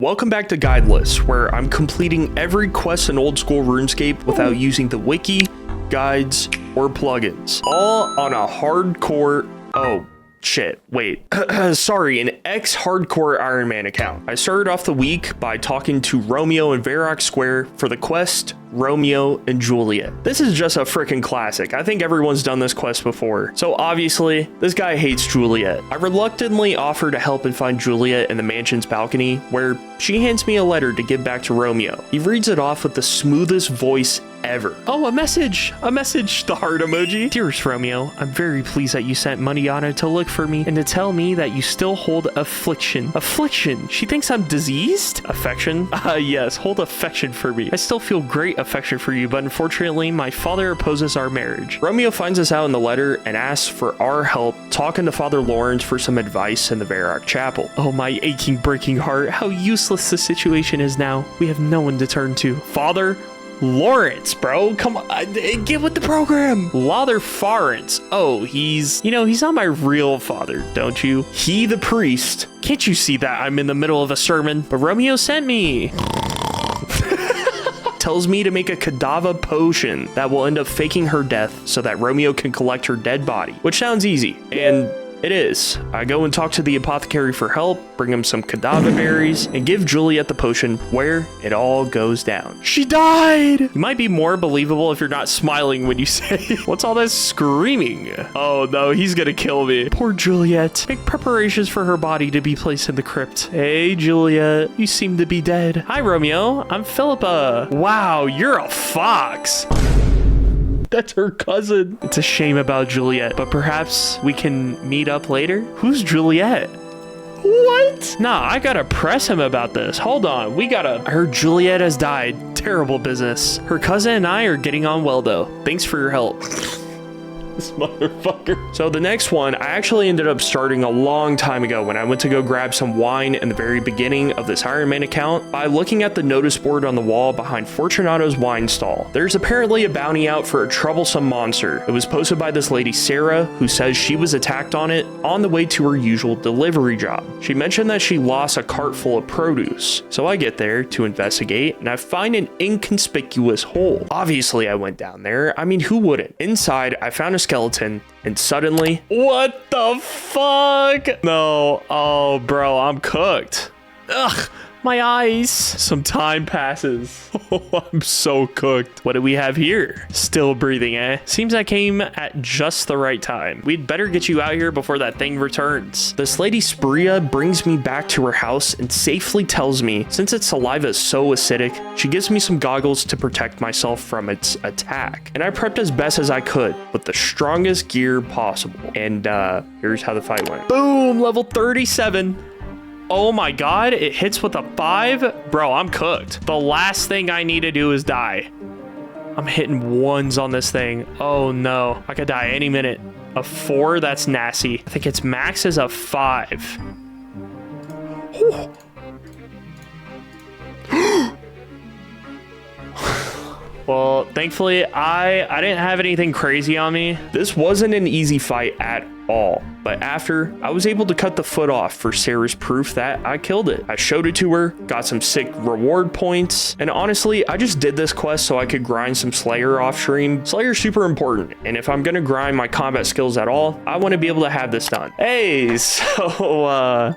Welcome back to Guideless, where I'm completing every quest in old school RuneScape without using the wiki, guides, or plugins. All on a hardcore... Oh, shit, wait. Sorry, an ex-hardcore Iron Man account. I started off the week by talking to Romeo in Varrock Square for the quest Romeo and Juliet. This is just a freaking classic. I think everyone's done this quest before. So obviously, this guy hates Juliet. I reluctantly offer to help and find Juliet in the mansion's balcony, where she hands me a letter to give back to Romeo. He reads it off with the smoothest voice ever. Oh, a message, the heart emoji. Dearest Romeo, I'm very pleased that you sent Mariana to look for me and to tell me that you still hold affliction. Affliction? She thinks I'm diseased? Affection? Yes, hold affection for me. I still feel great affection for you, but unfortunately, my father opposes our marriage. Romeo finds us out in the letter and asks for our help talking to Father Lawrence for some advice in the Varrock Chapel. Oh, my aching, breaking heart, how useless the situation is now. We have no one to turn to. Father Lawrence, bro, come on, get with the program. Father Lawrence. Oh, he's not my real father, don't you? He the priest. Can't you see that I'm in the middle of a sermon? But Romeo sent me. Tells me to make a cadaver potion that will end up faking her death so that Romeo can collect her dead body, which sounds easy, and it is. I go and talk to the apothecary for help, bring him some cadaver berries, and give Juliet the potion where it all goes down. She died! You might be more believable if you're not smiling when you say, what's all that screaming? Oh no, he's gonna kill me. Poor Juliet. Make preparations for her body to be placed in the crypt. Hey Juliet, you seem to be dead. Hi Romeo, I'm Philippa. Wow, you're a fox. That's her cousin. It's a shame about Juliet, but perhaps we can meet up later? Who's Juliet? What? Nah, I gotta press him about this. Hold on, I heard Juliet has died. Terrible business. Her cousin and I are getting on well though. Thanks for your help. This motherfucker. So the next one, I actually ended up starting a long time ago when I went to go grab some wine in the very beginning of this Iron Man account by looking at the notice board on the wall behind Fortunato's wine stall. There's apparently a bounty out for a troublesome monster. It was posted by this lady Sarah, who says she was attacked on it on the way to her usual delivery job. She mentioned that she lost a cart full of produce. So I get there to investigate and I find an inconspicuous hole. Obviously I went down there. I mean, who wouldn't? Inside, I found a skeleton and suddenly, what the fuck? No, oh bro, I'm cooked. Ugh, my eyes. Some time passes. Oh, I'm so cooked. What do we have here? Still breathing, eh? Seems I came at just the right time. We'd better get you out here before that thing returns. This lady Spria brings me back to her house and safely tells me, since its saliva is so acidic, she gives me some goggles to protect myself from its attack. And I prepped as best as I could with the strongest gear possible. And here's how the fight went. Boom, level 37. Oh my god, it hits with a 5? Bro, I'm cooked. The last thing I need to do is die. I'm hitting ones on this thing. Oh no, I could die any minute. A 4? That's nasty. I think its max is a 5. Well, thankfully, I didn't have anything crazy on me. This wasn't an easy fight at all. But after, I was able to cut the foot off for Sarah's proof that I killed it. I showed it to her, got some sick reward points, and honestly, I just did this quest so I could grind some Slayer off stream. Slayer's super important, and if I'm gonna grind my combat skills at all, I want to be able to have this done. Hey, so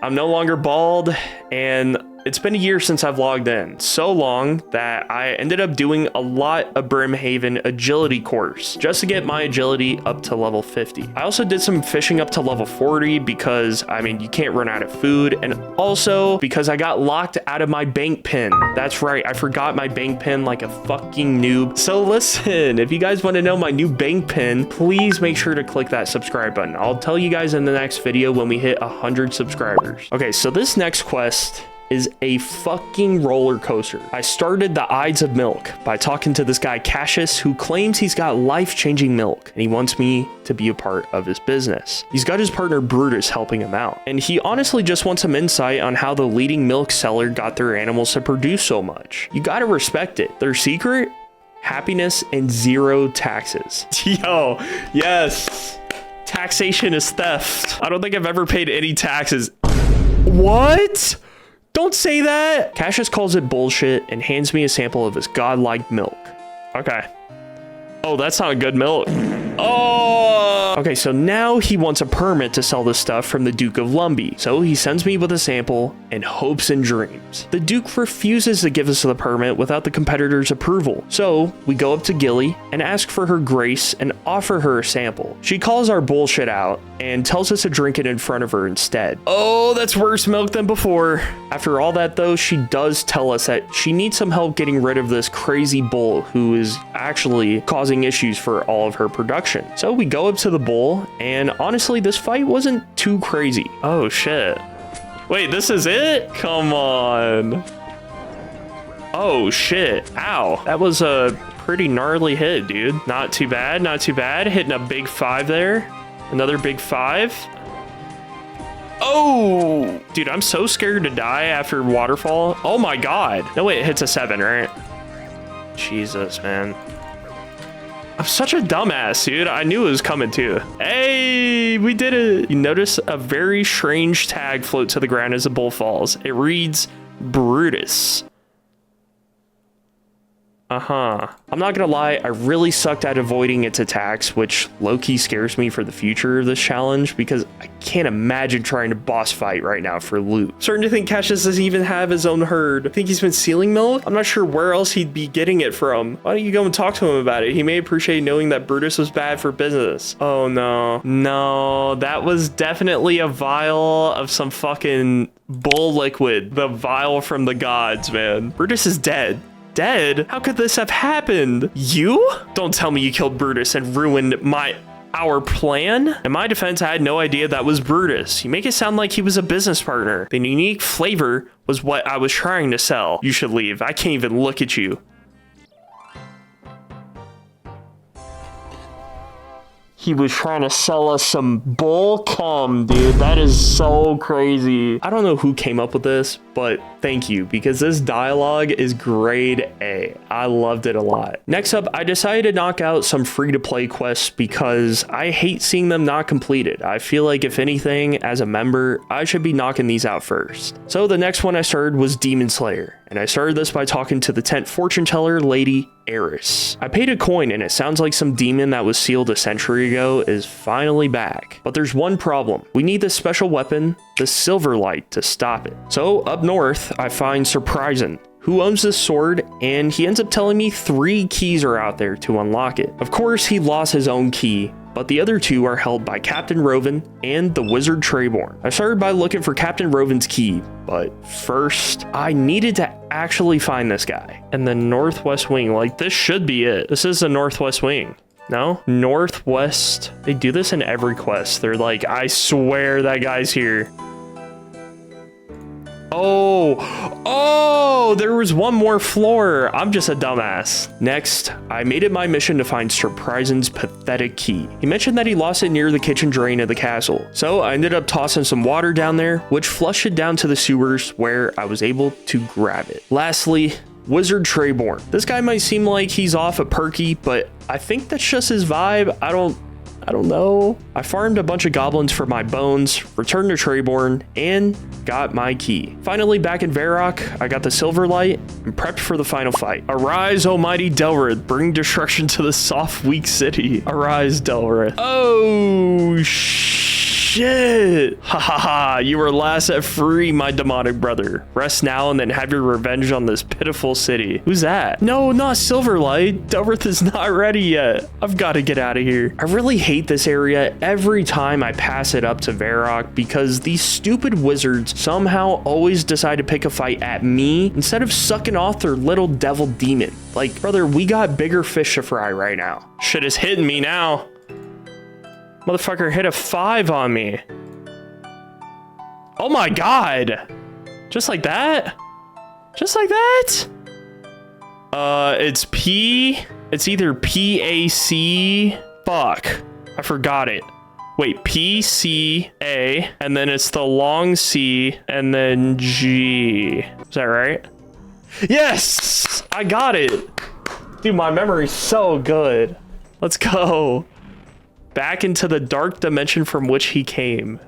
I'm no longer bald, and it's been a year since I've logged in, so long that I ended up doing a lot of Brimhaven agility course just to get my agility up to level 50. I also did some fishing up to level 40 because, I mean, you can't run out of food, and also because I got locked out of my bank pin. That's right, I forgot my bank pin like a fucking noob. So listen, if you guys want to know my new bank pin, please make sure to click that subscribe button. I'll tell you guys in the next video when we hit 100 subscribers. Okay, so this next quest is a fucking roller coaster. I started the Ides of Milk by talking to this guy Cassius, who claims he's got life-changing milk and he wants me to be a part of his business. He's got his partner Brutus helping him out, and he honestly just wants some insight on how the leading milk seller got their animals to produce so much. You gotta respect it. Their secret? Happiness and 0 taxes. Yo, yes. Taxation is theft. I don't think I've ever paid any taxes. What? Don't say that. Cassius calls it bullshit and hands me a sample of his godlike milk. Okay. Oh, that's not good milk. Oh! Okay, so now he wants a permit to sell this stuff from the Duke of Lumbee. So he sends me with a sample and hopes and dreams. The Duke refuses to give us the permit without the competitor's approval. So we go up to Gilly and ask for her grace and offer her a sample. She calls our bullshit out and tells us to drink it in front of her instead. Oh, that's worse milk than before. After all that though, she does tell us that she needs some help getting rid of this crazy bull who is actually causing issues for all of her production. So we go up to the bull, and honestly, this fight wasn't too crazy. Oh shit. Wait, this is it? Come on. Oh shit. Ow. That was a pretty gnarly hit, dude. Not too bad, not too bad. Hitting a big 5 there. Another big 5. Oh! Dude, I'm so scared to die after waterfall. Oh my god. No way, it hits a 7, right? Jesus, man. I'm such a dumbass, dude. I knew it was coming too. Hey, we did it. You notice a very strange tag float to the ground as the bull falls. It reads Brutus. I'm not gonna lie, I really sucked at avoiding its attacks, which low-key scares me for the future of this challenge because I can't imagine trying to boss fight right now for loot. Starting to think Cassius doesn't even have his own herd. I think he's been stealing milk? I'm not sure where else he'd be getting it from. Why don't you go and talk to him about it? He may appreciate knowing that Brutus was bad for business. Oh no. No, that was definitely a vial of some fucking bull liquid. The vial from the gods, man. Brutus is dead. Dead? How could this have happened? You? Don't tell me you killed Brutus and ruined our plan? In my defense, I had no idea that was Brutus. You make it sound like he was a business partner. The unique flavor was what I was trying to sell. You should leave. I can't even look at you. He was trying to sell us some bull cum, dude. That is so crazy. I don't know who came up with this, but thank you, because this dialogue is grade A. I loved it a lot. Next up, I decided to knock out some free-to-play quests because I hate seeing them not completed. I feel like if anything, as a member, I should be knocking these out first. So the next one I started was Demon Slayer, and I started this by talking to the tent fortune teller lady, Eris. I paid a coin and it sounds like some demon that was sealed a century ago is finally back. But there's one problem. We need this special weapon, the Silverlight, to stop it. So up north, I find Surprisin', who owns this sword, and he ends up telling me 3 keys are out there to unlock it. Of course, he lost his own key, but the other 2 are held by Captain Roven and the Wizard Trayborn. I started by looking for Captain Roven's key, but first, I needed to actually find this guy. And the Northwest Wing, like this should be it. This is the Northwest Wing. No? Northwest. They do this in every quest. They're like, I swear that guy's here. Oh, there was one more floor. I'm just a dumbass. Next, I made it my mission to find Surprisin's pathetic key. He mentioned that he lost it near the kitchen drain of the castle. So I ended up tossing some water down there, which flushed it down to the sewers where I was able to grab it. Lastly, Wizard Trayborn. This guy might seem like he's off a perky, but I think that's just his vibe. I don't know. I farmed a bunch of goblins for my bones, returned to Trayborn, and got my key. Finally, back in Varrock, I got the Silverlight and prepped for the final fight. Arise, almighty Delrith, bring destruction to the soft, weak city. Arise, Delrith. Oh, shit. Ha ha ha, you are last set free, my demonic brother. Rest now and then have your revenge on this pitiful city. Who's that? No, not Silverlight. Delrith is not ready yet. I've got to get out of here. I really hate this area every time I pass it up to Varrock because these stupid wizards somehow always decide to pick a fight at me instead of sucking off their little devil demon. Like, brother, we got bigger fish to fry right now. Shit is hitting me now. Motherfucker hit a 5 on me. Oh my god. Just like that? Just like that? It's P. It's either P-A-C. Fuck. I forgot it. Wait, P-C-A. And then it's the long C. And then G. Is that right? Yes! I got it. Dude, my memory's so good. Let's go. Back into the dark dimension from which he came.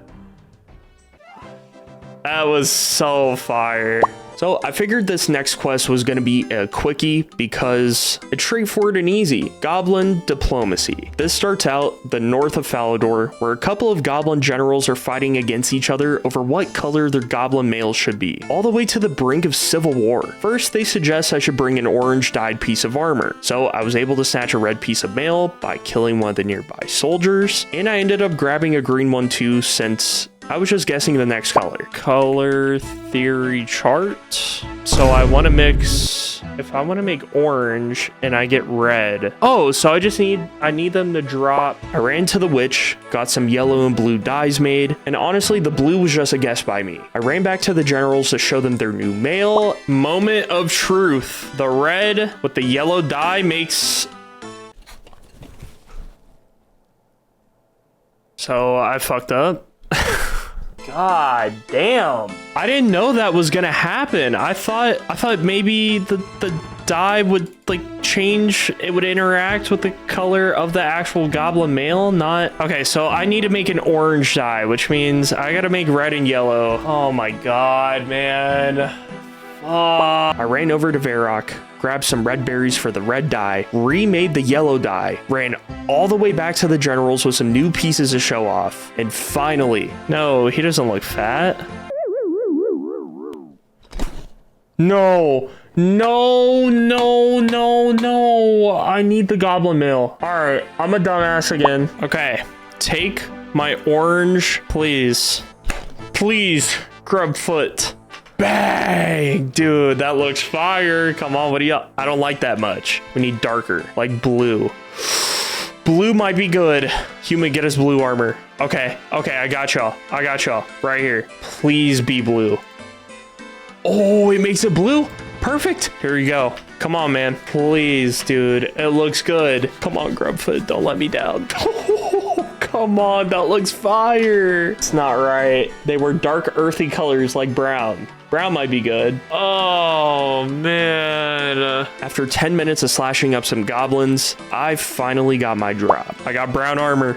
That was so fire. So I figured this next quest was going to be a quickie because it's straightforward and easy. Goblin Diplomacy. This starts out the north of Falador, where a couple of goblin generals are fighting against each other over what color their goblin males should be, all the way to the brink of civil war. First, they suggest I should bring an orange dyed piece of armor. So I was able to snatch a red piece of mail by killing one of the nearby soldiers, and I ended up grabbing a green one too, since I was just guessing the next color. Color theory chart. So I want to mix, if I want to make orange and I get red. Oh, so I need them to drop. I ran to the witch, got some yellow and blue dyes made, and honestly, the blue was just a guess by me. I ran back to the generals to show them their new mail. Moment of truth. The red with the yellow dye makes... So I fucked up. God damn. I didn't know that was gonna happen. I thought maybe the dye would like change, it would interact with the color of the actual goblin male, not... Okay, so I need to make an orange dye, which means I gotta make red and yellow. Oh my god, man. I ran over to Varrock, grabbed some red berries for the red dye, remade the yellow dye, ran all the way back to the generals with some new pieces to show off, and finally... No, he doesn't look fat. No, no, no, no, no. I need the goblin male. All right, I'm a dumbass again. Okay, take my orange, please. Please, Grubfoot. Bang! Dude, that looks fire. Come on, what do you... I don't like that much. We need darker, like blue. Blue might be good. Human, get us blue armor. Okay, okay, I got y'all. I got y'all right here. Please be blue. Oh, it makes it blue? Perfect. Here we go. Come on, man. Please, dude. It looks good. Come on, Grubfoot. Don't let me down. Come on, that looks fire. It's not right. They were dark earthy colors like brown. Brown might be good. Oh, man. After 10 minutes of slashing up some goblins, I finally got my drop. I got brown armor.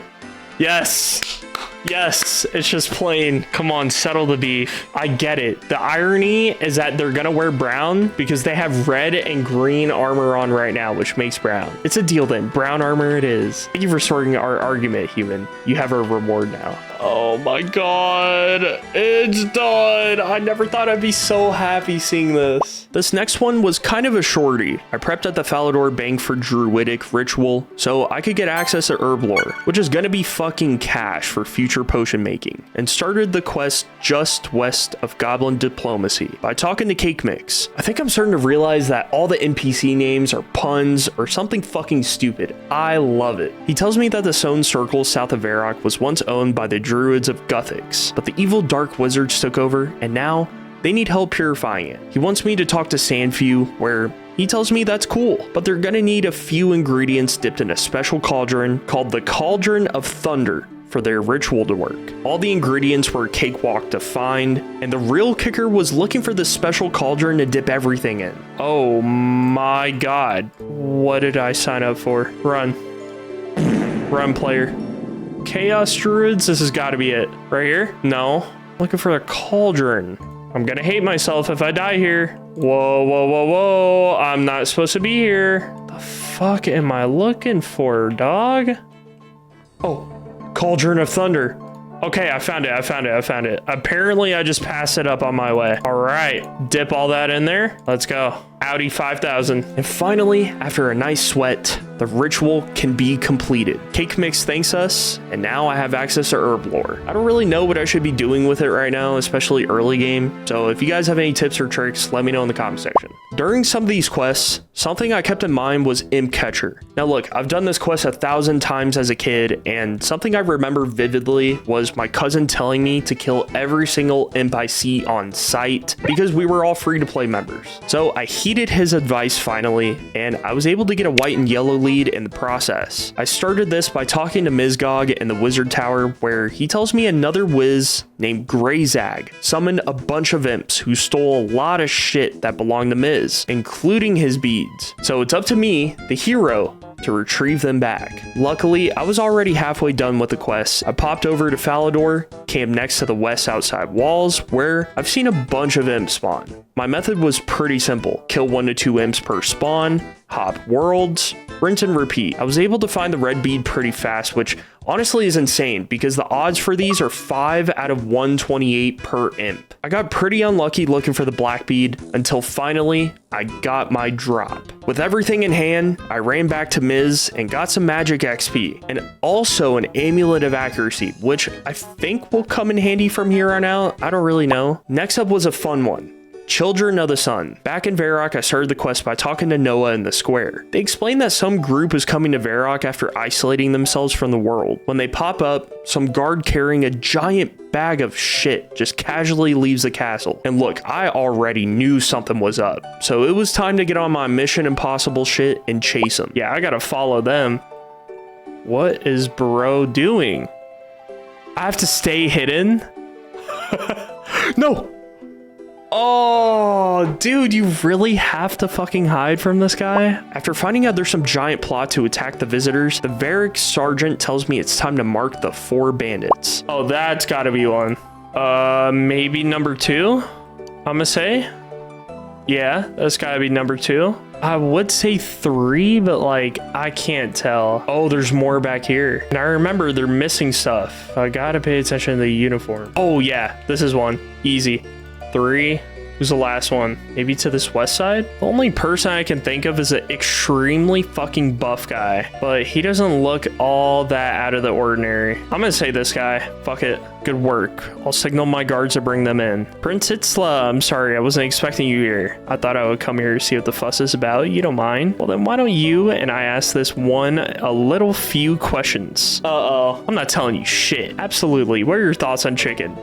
Yes. Yes, it's just plain. Come on, settle the beef. I get it. The irony is that they're gonna wear brown because they have red and green armor on right now, which makes brown. It's a deal then. Brown armor it is. Thank you for sorting our argument, human. You have a reward now. Oh my god. It's done. I never thought I'd be so happy seeing this. This next one was kind of a shorty. I prepped at the Falador Bank for Druidic Ritual so I could get access to herb lore, which is gonna be fucking cash for future potion making, and started the quest just west of Goblin Diplomacy by talking to Cake Mix. I think I'm starting to realize that all the NPC names are puns or something fucking stupid. I love it. He tells me that the Stone Circle south of Varrock was once owned by the Druids of Guthix, but the evil dark wizards took over and now they need help purifying it. He wants me to talk to Sandfew, where he tells me that's cool, but they're gonna need a few ingredients dipped in a special cauldron called the Cauldron of Thunder for their ritual to work. All the ingredients were a cakewalk to find, and the real kicker was looking for this special cauldron to dip everything in. Oh my god. What did I sign up for? Run. Run, player. Chaos Druids? This has got to be it. Right here? No. Looking for a cauldron. I'm gonna hate myself if I die here. Whoa, whoa, whoa, whoa. I'm not supposed to be here. The fuck am I looking for, dog? Oh. Cauldron of Thunder. Okay, I found it. Apparently, I just passed it up on my way. All right, dip all that in there. Let's go. Audi 5000. And finally, after a nice sweat, the ritual can be completed. Cake Mix thanks us, and now I have access to herb lore. I don't really know what I should be doing with it right now, especially early game. So if you guys have any tips or tricks, let me know in the comment section. During some of these quests, something I kept in mind was Imp Catcher. Now look, I've done this quest 1,000 times as a kid, and something I remember vividly was my cousin telling me to kill every single imp I see on sight because we were all free to play members. So I heeded his advice finally, and I was able to get a white and yellow lead in the process. I started this by talking to Mizgog in the Wizard Tower, where he tells me another Wiz named Greyzag summoned a bunch of imps who stole a lot of shit that belonged to Miz, including his beads. So it's up to me, the hero, to retrieve them back. Luckily, I was already halfway done with the quest. I popped over to Falador, camped next to the west outside walls, where I've seen a bunch of imps spawn. My method was pretty simple. Kill 1 to 2 imps per spawn, hop worlds, rinse and repeat. I was able to find the red bead pretty fast, which honestly is insane because the odds for these are 5 out of 128 per imp. I got pretty unlucky looking for the black bead until finally I got my drop. With everything in hand, I ran back to Miz and got some magic XP and also an amulet of accuracy, which I think will come in handy from here on out. I don't really know. Next up was a fun one. Children of the Sun. Back in Varrock, I started the quest by talking to Noah in the square. They explained that some group is coming to Varrock after isolating themselves from the world. When they pop up, some guard carrying a giant bag of shit just casually leaves the castle. And look, I already knew something was up, so it was time to get on my Mission Impossible shit and chase them. Yeah, I gotta follow them. What is bro doing? I have to stay hidden? No! Oh, dude, you really have to fucking hide from this guy? After finding out there's some giant plot to attack the visitors, the Varric sergeant tells me it's time to mark the 4 bandits. Oh, that's gotta be one. Maybe number 2? I'ma say? Yeah, that's gotta be number 2. I would say 3, but like, I can't tell. Oh, there's more back here. And I remember they're missing stuff. I gotta pay attention to the uniform. Oh yeah, this is one. Easy. 3. Who's the last one? Maybe to this west side? The only person I can think of is an extremely fucking buff guy, but he doesn't look all that out of the ordinary. I'm gonna say this guy. Fuck it. Good work. I'll signal my guards to bring them in. Prince Itzla, I'm sorry, I wasn't expecting you here. I thought I would come here to see what the fuss is about. You don't mind? Well then why don't you and I ask this one a little few questions. Uh-oh. I'm not telling you shit. Absolutely. What are your thoughts on chicken?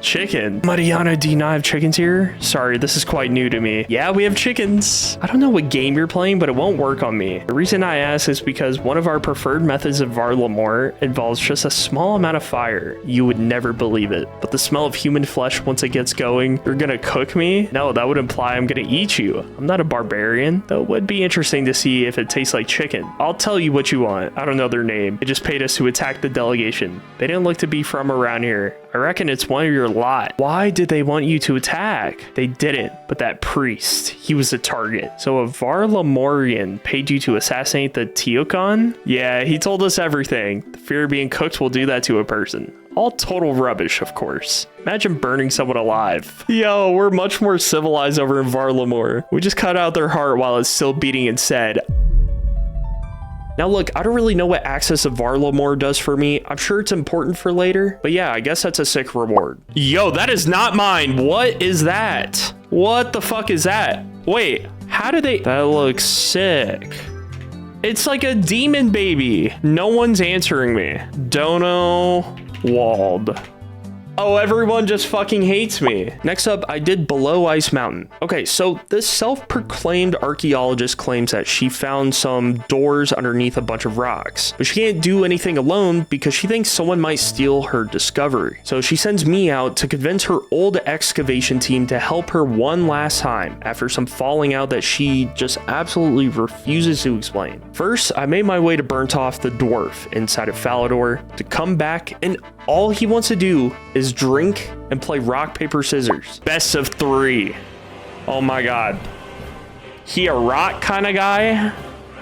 Chicken? Mariana, do you not have chickens here? Sorry, this is quite new to me. Yeah, we have chickens. I don't know what game you're playing, but it won't work on me. The reason I ask is because one of our preferred methods of Varlamore involves just a small amount of fire. You would never believe it. But the smell of human flesh, once it gets going, you're gonna cook me? No, that would imply I'm gonna eat you. I'm not a barbarian, though it would be interesting to see if it tastes like chicken. I'll tell you what you want. I don't know their name. They just paid us to attack the delegation. They didn't look to be from around here. I reckon it's one of your lot. Why did they want you to attack? They didn't, but that priest, he was the target. So a Varlamorian paid you to assassinate the Teokon? Yeah, he told us everything. The fear of being cooked will do that to a person. All total rubbish, of course. Imagine burning someone alive. Yo, we're much more civilized over in Varlamore. We just cut out their heart while it's still beating instead. Now look, I don't really know what access of Varlamore does for me. I'm sure it's important for later, but yeah, I guess that's a sick reward. Yo, that is not mine. What is that? What the fuck is that? Wait, how do they? That looks sick. It's like a demon baby. No one's answering me. Dono Wald. Oh, everyone just fucking hates me. Next up, I did Below Ice Mountain. Okay, so this self-proclaimed archaeologist claims that she found some doors underneath a bunch of rocks, but she can't do anything alone because she thinks someone might steal her discovery. So she sends me out to convince her old excavation team to help her one last time after some falling out that she just absolutely refuses to explain. First, I made my way to Burntoff the dwarf inside of Falador to come back, and all he wants to do is drink and play rock, paper, scissors. Best of 3. Oh my god. He a rock kind of guy?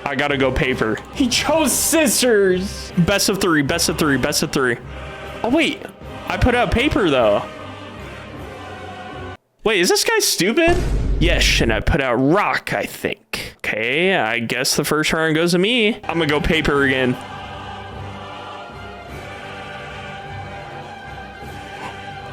I gotta go paper. He chose scissors. Best of 3, best of 3, best of 3. Oh wait, I put out paper though. Wait, is this guy stupid? Yes, and I put out rock, I think. Okay, I guess the first round goes to me. I'm gonna go paper again.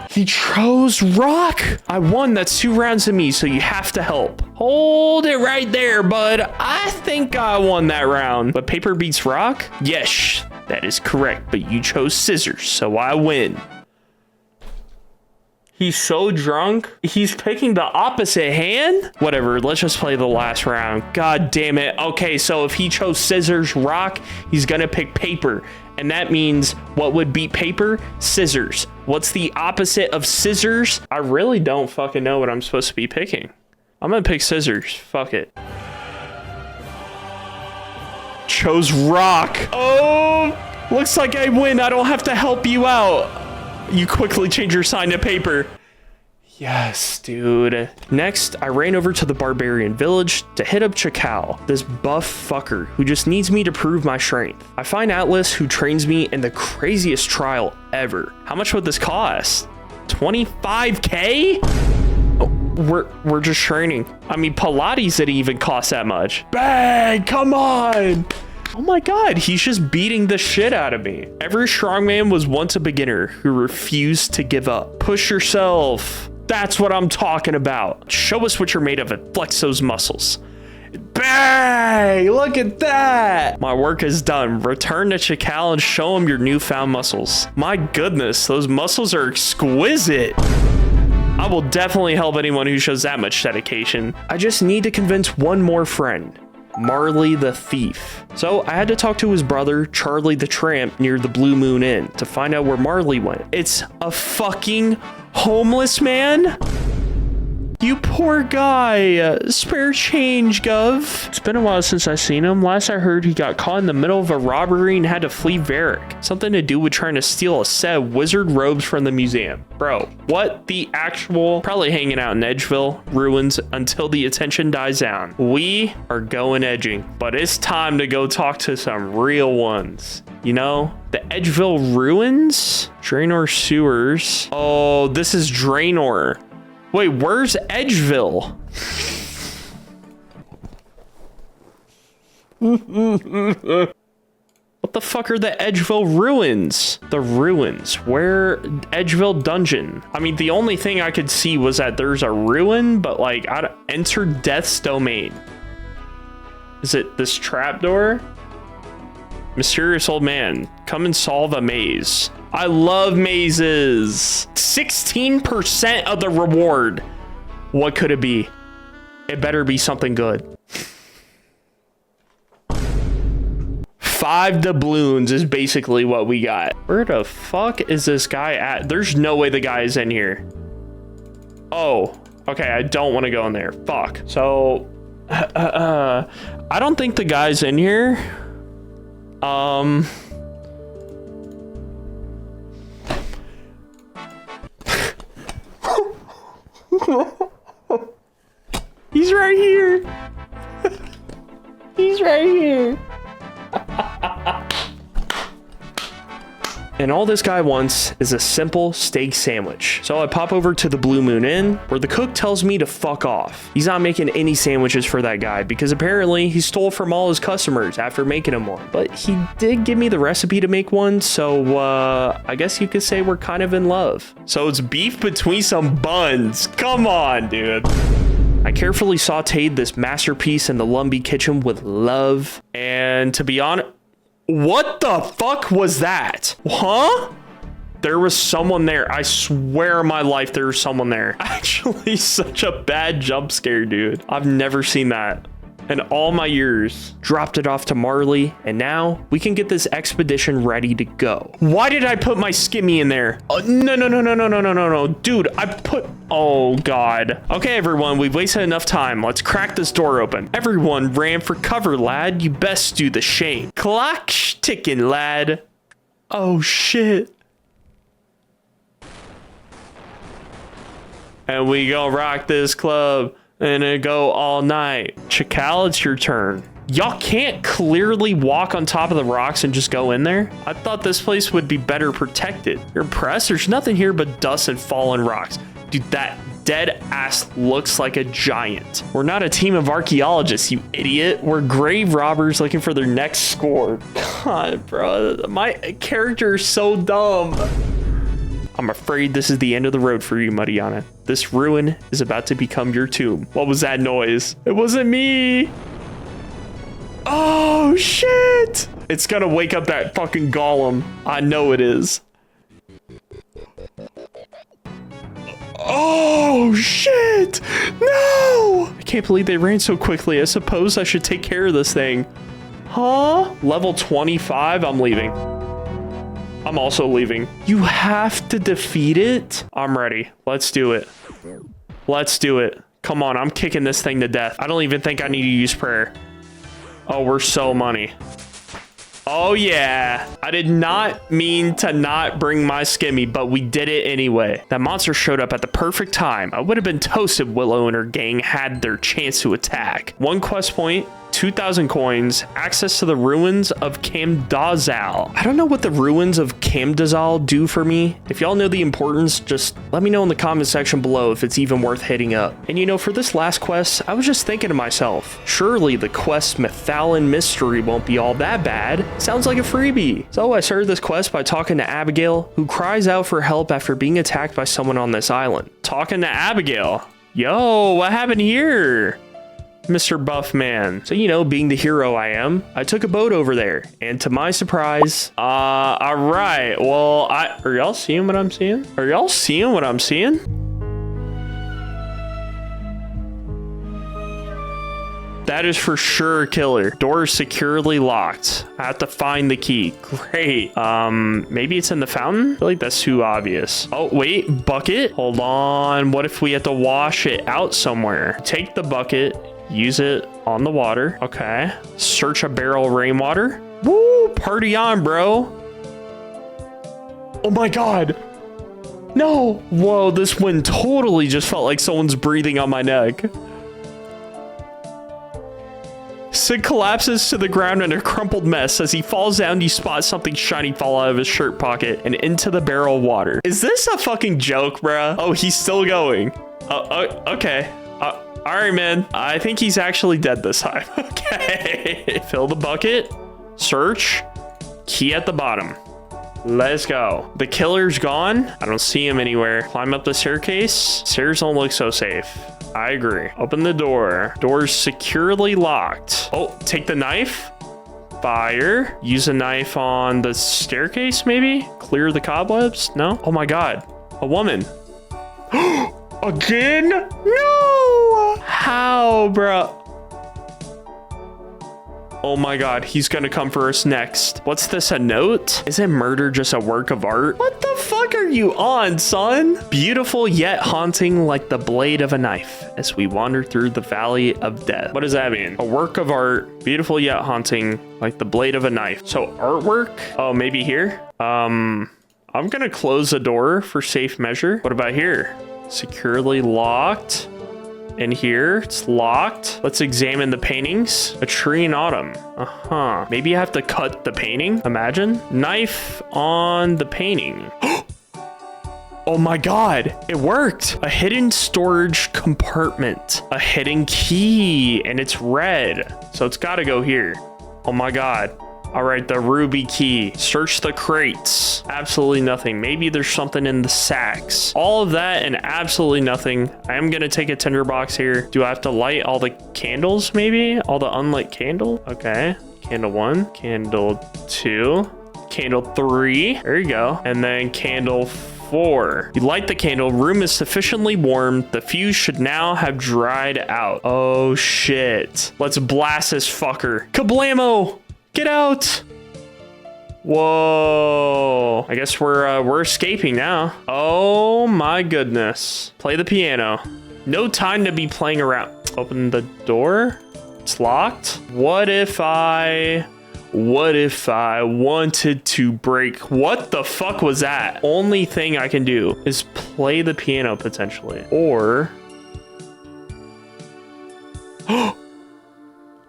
He chose rock. I won. That's 2 rounds to me, so you have to help. Hold it right there, bud. I think I won that round. But paper beats rock? Yes, that is correct. But you chose scissors, so I win. He's so drunk. He's picking the opposite hand? Whatever, let's just play the last round. God damn it. Okay, so if he chose scissors, rock, he's gonna pick paper. And that means what would beat paper? Scissors. What's the opposite of scissors? I really don't fucking know what I'm supposed to be picking. I'm gonna pick scissors. Fuck it. chose rock. Oh, looks like I win. I don't have to help you out. You quickly change your sign to paper. Yes, dude. Next, I ran over to the barbarian village to hit up Chakal, this buff fucker who just needs me to prove my strength. I find Atlas, who trains me in the craziest trial ever. How much would this cost? 25K? Oh, we're just training. I mean, Pilates didn't even cost that much. Bang, come on. Oh my God, he's just beating the shit out of me. Every strongman was once a beginner who refused to give up. Push yourself. That's what I'm talking about. Show us what you're made of and flex those muscles. Bang! Look at that! My work is done. Return to Chakal and show him your newfound muscles. My goodness, those muscles are exquisite. I will definitely help anyone who shows that much dedication. I just need to convince one more friend. Marley the Thief. So I had to talk to his brother, Charlie the Tramp, near the Blue Moon Inn to find out where Marley went. It's a fucking homeless man? You poor guy. Spare change, Gov. It's been a while since I've seen him. Last I heard, he got caught in the middle of a robbery and had to flee Varric. Something to do with trying to steal a set of wizard robes from the museum. Bro, what the actual? Probably hanging out in Edgeville ruins until the attention dies down. We are going edging, but it's time to go talk to some real ones. You know, the Edgeville ruins? Draenor sewers. Oh, this is Draenor. Wait, where's Edgeville? What the fuck are the Edgeville ruins? The ruins. Where? Edgeville dungeon. I mean, the only thing I could see was that there's a ruin, but like, enter Death's domain. Is it this trapdoor? Mysterious old man, come and solve a maze. I love mazes. 16% of the reward. What could it be? It better be something good. 5 doubloons is basically what we got. Where the fuck is this guy at? There's no way the guy is in here. Oh, okay. I don't want to go in there. Fuck. So, I don't think the guy's in here. He's right here. He's right here. And all this guy wants is a simple steak sandwich. So I pop over to the Blue Moon Inn, where the cook tells me to fuck off. He's not making any sandwiches for that guy because apparently he stole from all his customers after making him one. But he did give me the recipe to make one, so I guess you could say we're kind of in love. So it's beef between some buns. Come on, dude. I carefully sauteed this masterpiece in the Lumbee kitchen with love. And to be honest, what the fuck was that? Huh? There was someone there. I swear on my life there was someone there. Actually, such a bad jump scare, dude. I've never seen that in all my years. Dropped it off to Marley, and now we can get this expedition ready to go. Why did I put my skimmy in there? No. Dude, I put... Oh, God. Okay, everyone, we've wasted enough time. Let's crack this door open. Everyone ran for cover, lad. You best do the shame. Clock ticking, lad. Oh, shit. And we gonna rock this club and it go all night. Chakal, it's your turn. Y'all can't clearly walk on top of the rocks and just go in there? I thought this place would be better protected. You're impressed? There's nothing here but dust and fallen rocks. Dude, that dead ass looks like a giant. We're not a team of archaeologists, you idiot. We're grave robbers looking for their next score. God, bro, my character is so dumb. I'm afraid this is the end of the road for you, Mariana. This ruin is about to become your tomb. What was that noise? It wasn't me. Oh, shit. It's gonna wake up that fucking golem. I know it is. Oh, shit. No. I can't believe they ran so quickly. I suppose I should take care of this thing. Huh? Level 25? I'm leaving. I'm also leaving. You have to defeat it? I'm ready. Let's do it. Let's do it. Come on, I'm kicking this thing to death. I don't even think I need to use prayer. Oh, we're so money. Oh yeah, I did not mean to not bring my skimmy, but we did it anyway. That monster showed up at the perfect time. I would have been toasted Willow and her gang had their chance to attack. 1 quest point, 2,000 coins, access to the ruins of Camdazal. I don't know what the ruins of Camdazal do for me. If y'all know the importance, just let me know in the comment section below if it's even worth hitting up. And you know, for this last quest, I was just thinking to myself, surely the quest Mythalin Mystery won't be all that bad. Sounds like a freebie. So I started this quest by talking to Abigail, who cries out for help after being attacked by someone on this island. Talking to Abigail. Yo, what happened here? Mr. Buffman. So, you know, being the hero I am, I took a boat over there. And to my surprise, all right. Well, are y'all seeing what I'm seeing? Are y'all seeing what I'm seeing? That is for sure a killer. Door is securely locked. I have to find the key. Great. Maybe it's in the fountain? I feel like that's too obvious. Oh, wait, bucket? Hold on. What if we have to wash it out somewhere? Take the bucket. Use it on the water. Okay. Search a barrel of rainwater. Woo! Party on, bro. Oh my god. No. Whoa, this wind totally just felt like someone's breathing on my neck. Sid collapses to the ground in a crumpled mess. As he falls down, you spot something shiny fall out of his shirt pocket and into the barrel of water. Is this a fucking joke, bruh? Oh, he's still going. Okay. All right, man. I think he's actually dead this time. Okay. Fill the bucket. Search. Key at the bottom. Let's go. The killer's gone. I don't see him anywhere. Climb up the staircase. Stairs don't look so safe. I agree. Open the door. Door's securely locked. Oh, take the knife. Fire. Use a knife on the staircase, maybe? Clear the cobwebs? No? Oh my god. A woman. Again? No! How, bro? Oh my god, he's gonna come for us next. What's this, a note? Isn't murder just a work of art? What the fuck are you on, son? Beautiful yet haunting like the blade of a knife as we wander through the valley of death. What does that mean? A work of art, beautiful yet haunting like the blade of a knife. So artwork? Oh, maybe here? I'm gonna close the door for safe measure. What about here? Securely locked. In here, it's locked. Let's examine the paintings. A tree in autumn. Maybe I have to cut the painting. Imagine. Knife on the painting. Oh my god, it worked. A hidden storage compartment. A hidden key, and it's red. So it's gotta go here. Oh my god. All right, the ruby key. Search the crates. Absolutely nothing. Maybe there's something in the sacks. All of that and absolutely nothing. I am gonna take a tinderbox here. Do I have to light all the candles, maybe? All the unlit candles? Okay. Candle 1, candle 2, candle 3. There you go. And then candle 4. You light the candle. Room is sufficiently warm. The fuse should now have dried out. Oh shit. Let's blast this fucker. Kablamo! Get out! Whoa. I guess we're escaping now. Oh my goodness. Play the piano. No time to be playing around. Open the door. It's locked. What if I wanted to break? What the fuck was that? Only thing I can do is play the piano potentially. Or...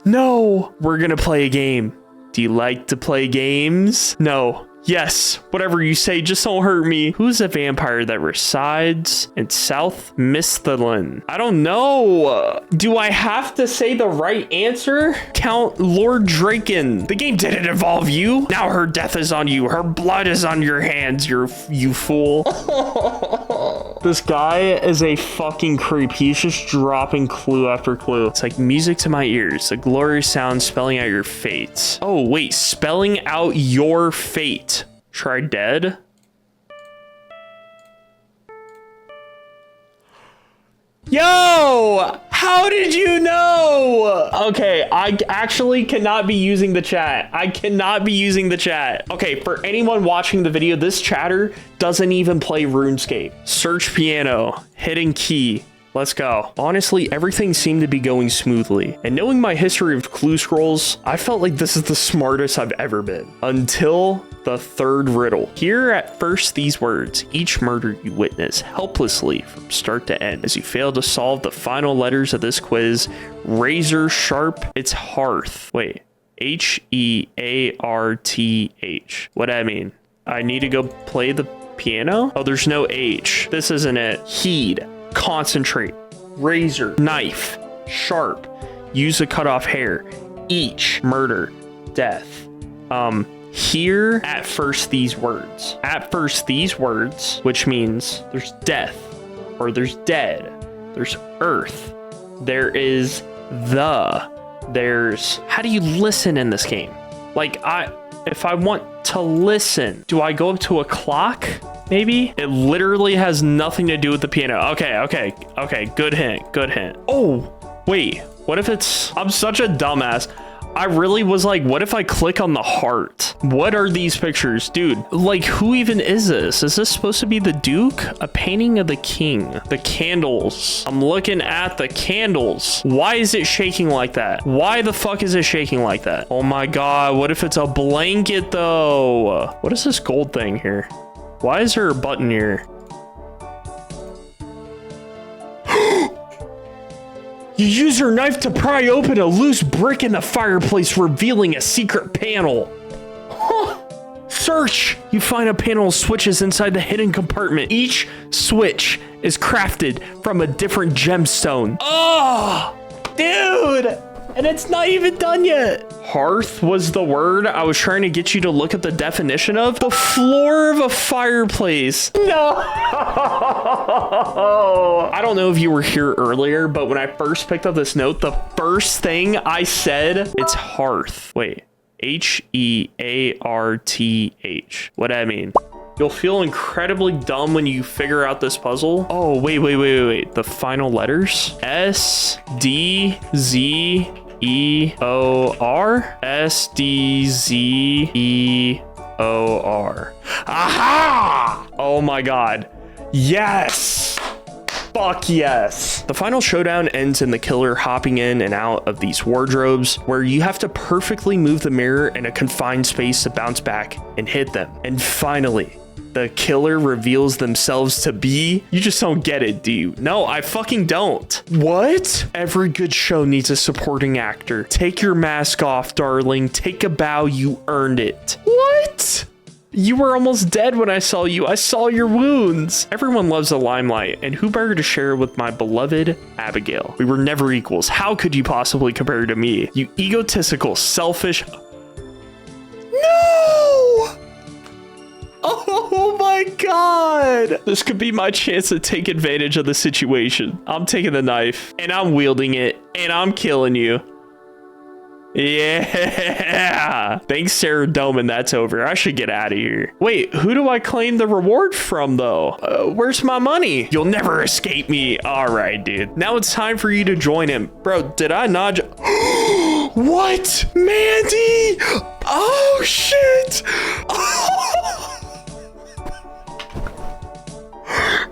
No! We're gonna play a game. Do you like to play games? No. Yes. Whatever you say, just don't hurt me. Who's a vampire that resides in South Misthalin? I don't know. Do I have to say the right answer? Count Lord Draken. The game didn't involve you. Now her death is on you. Her blood is on your hands, you fool. This guy is a fucking creep. He's just dropping clue after clue. It's like music to my ears. A glorious sound spelling out your fate. Oh, wait. Spelling out your fate. Try dead. Yo! How did you know? Okay, I actually cannot be using the chat. I cannot be using the chat. Okay, for anyone watching the video, this chatter doesn't even play RuneScape. Search piano. Hidden key. let's go. Honestly, everything seemed to be going smoothly. And knowing my history of clue scrolls, I felt like this is the smartest I've ever been. Until the third riddle. Hear at first these words. Each murder you witness helplessly from start to end. As you fail to solve the final letters of this quiz, razor sharp, it's hearth. Wait, H-E-A-R-T-H. What do I mean? I need to go play the piano? Oh, there's no H. This isn't it. Heed, concentrate, razor, knife, sharp, use to cut off hair, each, murder, death. Hear at first these words. At first these words, which means there's death, or there's dead, there's earth, there is there's, how do you listen in this game? Like, if I want to listen, do I go up to a clock? Maybe? It literally has nothing to do with the piano. Okay. Good hint. Oh, wait. What if it's... I'm such a dumbass. I really was like, what if I click on the heart? What are these pictures? Dude, like, who even is this? Is this supposed to be the Duke? A painting of the king. The candles. I'm looking at the candles. Why is it shaking like that? Why the fuck is it shaking like that? Oh my god, what if it's a blanket though? What is this gold thing here? Why is there a button here? You use your knife to pry open a loose brick in the fireplace, revealing a secret panel. Huh. Search! You find a panel of switches inside the hidden compartment. Each switch is crafted from a different gemstone. Oh, dude! And it's not even done yet. Hearth was the word I was trying to get you to look at the definition of. The floor of a fireplace. No. I don't know if you were here earlier, but when I first picked up this note, the first thing I said, it's hearth. Wait, H-E-A-R-T-H. What do I mean? You'll feel incredibly dumb when you figure out this puzzle. Oh, wait. The final letters? S-D-Z-E-O-R? S-D-Z-E-O-R. Aha! Oh my god. Yes! Fuck yes. The final showdown ends in the killer hopping in and out of these wardrobes, where you have to perfectly move the mirror in a confined space to bounce back and hit them. And finally, the killer reveals themselves to be... You just don't get it, do you? No, I fucking don't. What? Every good show needs a supporting actor. Take your mask off, darling. Take a bow. You earned it. What? You were almost dead when I saw you. I saw your wounds. Everyone loves the limelight, and who better to share with my beloved Abigail? We were never equals. How could you possibly compare to me? You egotistical, selfish... No! Oh my god! This could be my chance to take advantage of the situation. I'm taking the knife, and I'm wielding it, and I'm killing you. Yeah! Thanks, Sarah Doman, that's over. I should get out of here. Wait, who do I claim the reward from, though? Where's my money? You'll never escape me. All right, dude. Now it's time for you to join him. Bro, did I not... What? Mandy! Oh, shit!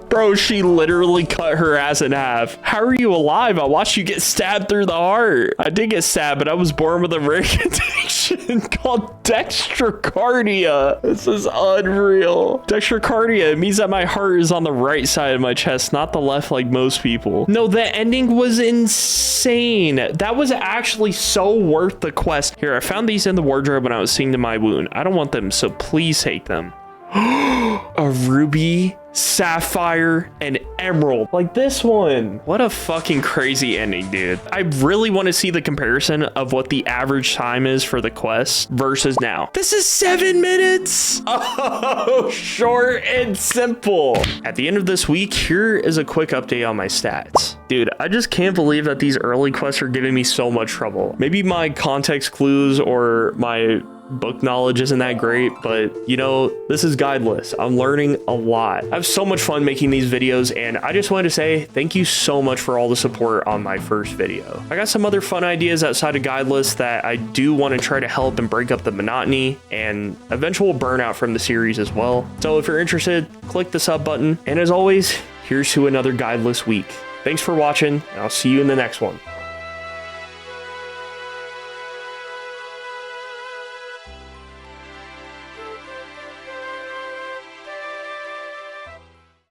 Bro, she literally cut her ass in half. How are you alive? I watched you get stabbed through the heart. I did get stabbed, but I was born with a rare condition called dextrocardia. This is unreal. Dextrocardia, it means that my heart is on the right side of my chest, not the left like most people. No, the ending was insane. That was actually so worth the quest. Here, I found these in the wardrobe when I was seeing to my wound. I don't want them, so please take them. A ruby, sapphire, and emerald, like this one. What a fucking crazy ending, dude. I really want to see the comparison of what the average time is for the quest versus now. This is 7 minutes. Oh, short and simple. At the end of this week, here is a quick update on my stats. Dude, I just can't believe that these early quests are giving me so much trouble. Maybe my context clues or my book knowledge isn't that great, but you know, this is Guideless. I'm learning a lot. I have so much fun making these videos, and I just wanted to say thank you so much for all the support on my first video. I got some other fun ideas outside of Guideless that I do want to try to help and break up the monotony and eventual burnout from the series as well. So if you're interested, click the sub button, and as always, here's to another Guideless week. Thanks for watching, and I'll see you in the next one.